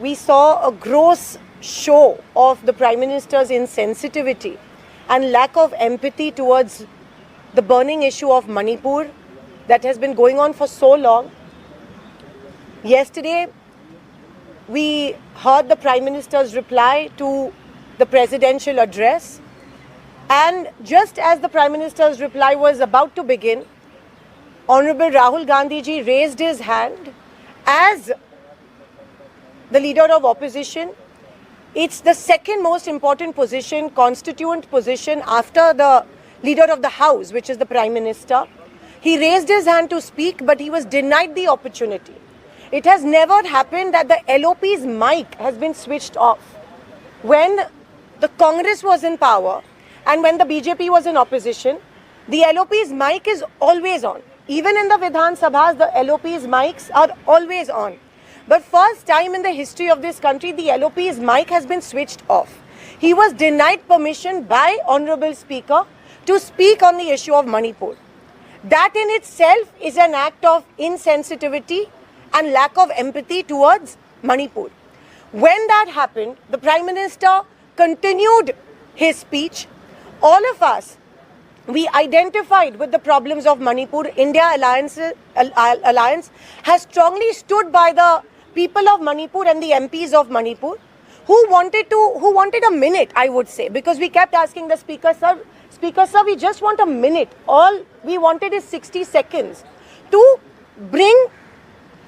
we saw a gross show of the Prime Minister's insensitivity and lack of empathy towards the burning issue of Manipur that has been going on for so long. Yesterday, we heard the Prime Minister's reply to the presidential address, and just as the Prime Minister's reply was about to begin, Honorable Rahul Gandhi ji raised his hand as the leader of opposition. It's the second most important position, constituent position, after the leader of the House, which is the Prime Minister. He raised his hand to speak, but he was denied the opportunity. It has never happened that the LOP's mic has been switched off. When the Congress was in power and when the BJP was in opposition, the LOP's mic is always on. Even in the Vidhan Sabhas, the LOP's mics are always on. But first time in the history of this country, the LOP's mic has been switched off. He was denied permission by Honorable Speaker to speak on the issue of Manipur. That in itself is an act of insensitivity and lack of empathy towards Manipur. When that happened, the Prime Minister continued his speech. All of us, we identified with the problems of Manipur. India Alliance has strongly stood by the people of Manipur and the MPs of Manipur who wanted a minute, I would say, because we kept asking the Speaker, sir, we just want a minute. All we wanted is 60 seconds to bring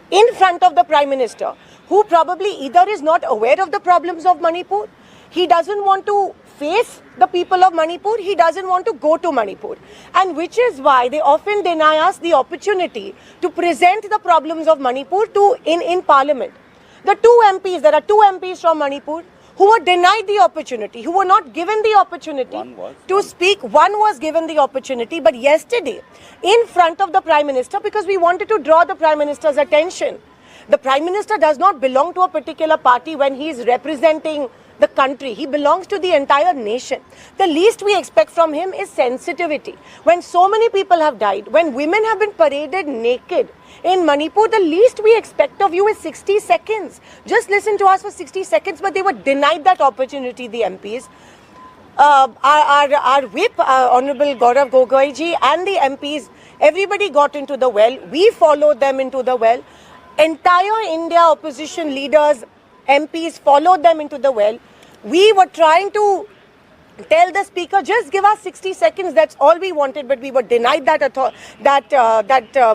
in front of the Prime Minister, who probably either is not aware of the problems of Manipur, he doesn't want to face the people of Manipur, he doesn't want to go to Manipur. And which is why they often deny us the opportunity to present the problems of Manipur in Parliament. There are two MPs from Manipur who were denied the opportunity, who were not given the opportunity to speak. One was given the opportunity, but yesterday, in front of the Prime Minister, because we wanted to draw the Prime Minister's attention. The Prime Minister does not belong to a particular party when he is representing the country. He belongs to the entire nation. The least we expect from him is sensitivity. When so many people have died, when women have been paraded naked in Manipur, the least we expect of you is 60 seconds. Just listen to us for 60 seconds, but they were denied that opportunity, the MPs. Our whip, Honorable Gaurav Gogoi ji, and the MPs, everybody got into the well. We followed them into the well. Entire India opposition leaders, MPs followed them into the well. We were trying to tell the Speaker, just give us 60 seconds, that's all we wanted, but we were denied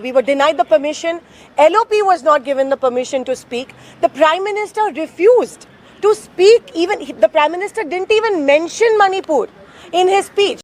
we were denied the permission. LOP was not given the permission to speak. The Prime Minister refused to speak. Even the Prime Minister didn't even mention Manipur in his speech.